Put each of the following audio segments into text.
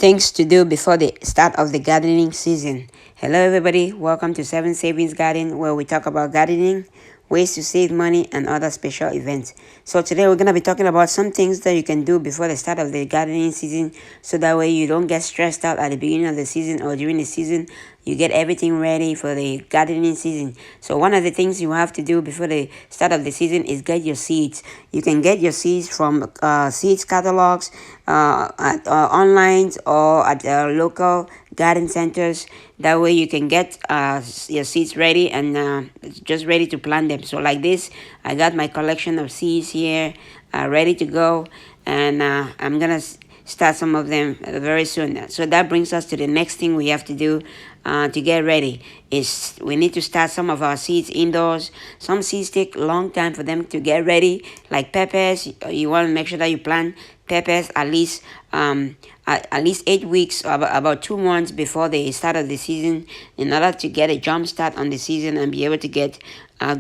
Things to do before the start of the gardening season. Hello everybody, welcome to 7 Savings Garden, where we talk about gardening, ways to save money, and other special events. So today we're going to be talking about some things that you can do before the start of the gardening season, so that way you don't get stressed out at the beginning of the season or during the season. You get everything ready for the gardening season. So one of the things you have to do before the start of the season is get your seeds. You can get your seeds from seeds catalogs, at online, or at local garden centers. That way you can get your seeds ready and just ready to plant them. So like this, I got my collection of seeds here ready to go, and I'm gonna start some of them very soon. So that brings us to the next thing we have to do to get ready. Is we need to start some of our seeds indoors. Some seeds take a long time for them to get ready, like peppers. You want to make sure that you plant peppers at least 8 weeks, or about 2 months before the start of the season, in order to get a jump start on the season and be able to get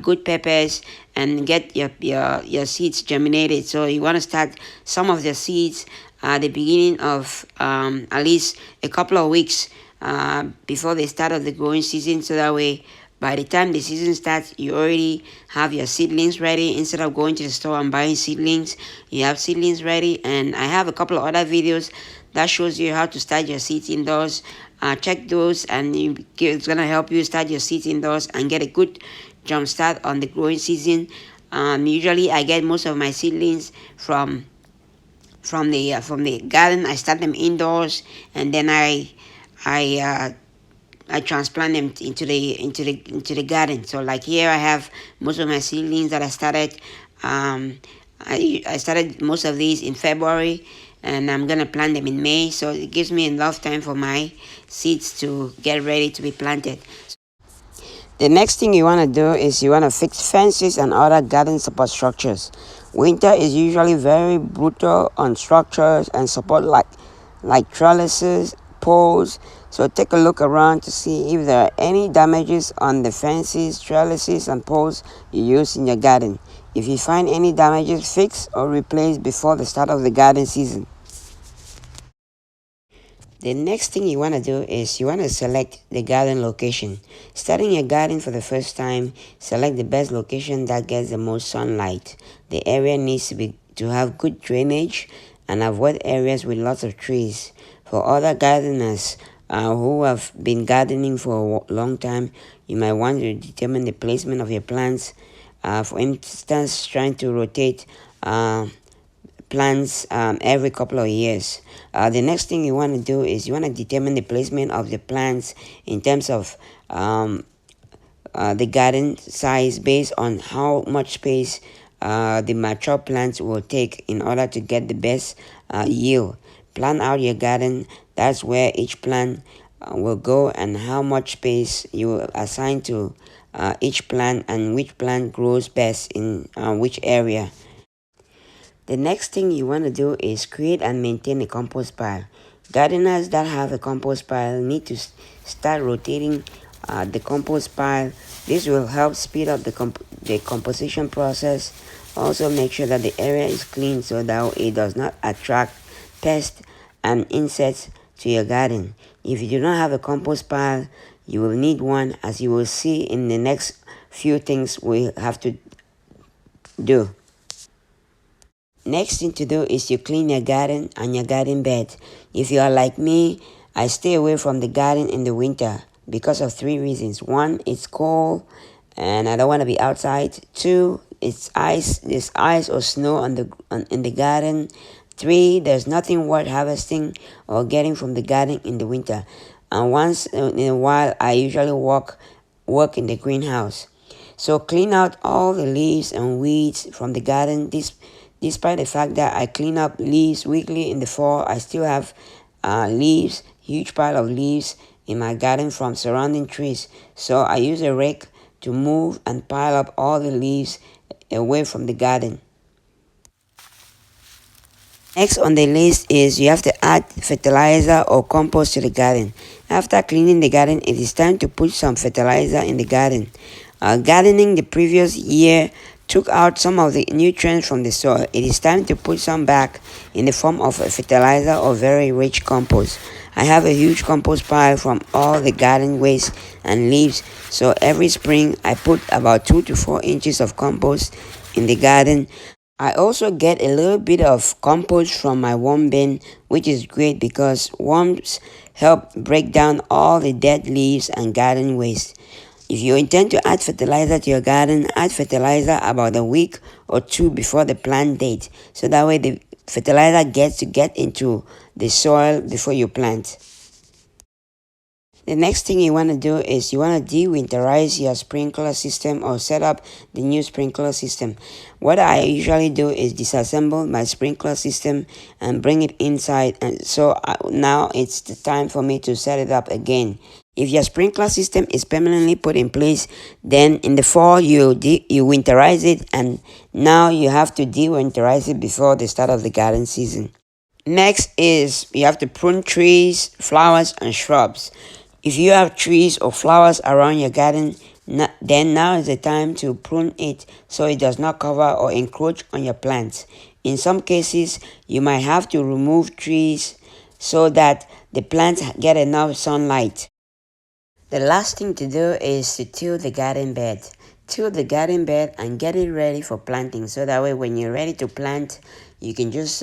good peppers and get your seeds germinated. So you want to start some of the seeds at the beginning of at least a couple of weeks before the start of the growing season, so that way by the time the season starts, you already have your seedlings ready. Instead of going to the store and buying seedlings, you have seedlings ready. And I have a couple of other videos that shows you how to start your seeds indoors. Check those, and it's gonna help you start your seeds indoors and get a good jump start on the growing season. Usually I get most of my seedlings from the garden. I start them indoors, and then I transplant them into the garden. So like here, I have most of my seedlings that I started. I started most of these in February, and I'm gonna plant them in May. So it gives me enough time for my seeds to get ready to be planted. The next thing you want to do is you want to fix fences and other garden support structures. Winter is usually very brutal on structures and support like trellises, poles. So take a look around to see if there are any damages on the fences, trellises, and poles you use in your garden. If you find any damages, fix or replace before the start of the garden season. The next thing you want to do is you want to select the garden location. Starting your garden for the first time, select the best location that gets the most sunlight. The area needs to have good drainage, and avoid areas with lots of trees. For other gardeners who have been gardening for a long time, you might want to determine the placement of your plants. For instance, trying to rotate plants every couple of years. The next thing you want to do is you want to determine the placement of the plants in terms of the garden size, based on how much space the mature plants will take in order to get the best yield. Plan out your garden. That's where each plant will go, and how much space you will assign to each plant, and which plant grows best in which area. The next thing you want to do is create and maintain a compost pile. Gardeners that have a compost pile need to start rotating the compost pile. This will help speed up the composition process. Also make sure that the area is clean so that it does not attract pests and insects to your garden. If you do not have a compost pile, you will need one, as you will see in the next few things we have to do. Next thing to do is you clean your garden and your garden bed. If you are like me, I stay away from the garden in the winter because of 3 reasons. 1, it's cold and I don't want to be outside. 2, there's ice or snow in the garden. 3, there's nothing worth harvesting or getting from the garden in the winter. And once in a while, I usually work in the greenhouse. So clean out all the leaves and weeds from the garden. Despite the fact that I clean up leaves weekly in the fall, I still have huge pile of leaves in my garden from surrounding trees. So I use a rake to move and pile up all the leaves away from the garden. Next on the list is you have to add fertilizer or compost to the garden. After cleaning the garden, it is time to put some fertilizer in the garden. Gardening the previous year took out some of the nutrients from the soil, it is time to put some back in the form of a fertilizer or very rich compost. I have a huge compost pile from all the garden waste and leaves, so every spring I put about 2 to 4 inches of compost in the garden. I also get a little bit of compost from my worm bin, which is great because worms help break down all the dead leaves and garden waste. If you intend to add fertilizer to your garden, add fertilizer about a week or two before the plant date, so that way the fertilizer gets to get into the soil before you plant. The next thing you want to do is you want to de-winterize your sprinkler system or set up the new sprinkler system. What I usually do is disassemble my sprinkler system and bring it inside, and so now it's the time for me to set it up again. If your sprinkler system is permanently put in place, then in the fall you winterize it, and now you have to de-winterize it before the start of the garden season. Next is you have to prune trees, flowers, and shrubs. If you have trees or flowers around your garden, then now is the time to prune it so it does not cover or encroach on your plants. In some cases, you might have to remove trees so that the plants get enough sunlight. The last thing to do is to till the garden bed. Till the garden bed and get it ready for planting, so that way when you're ready to plant, you can just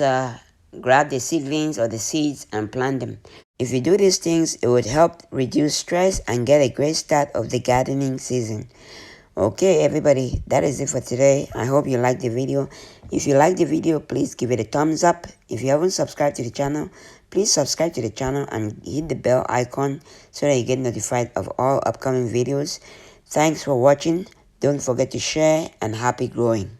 grab the seedlings or the seeds and plant them. If you do these things, it would help reduce stress and get a great start of the gardening season. Okay, everybody, that is it for today. I hope you liked the video. If you like the video, please give it a thumbs up. If you haven't subscribed to the channel, please subscribe to the channel and hit the bell icon so that you get notified of all upcoming videos. Thanks for watching. Don't forget to share, and happy growing.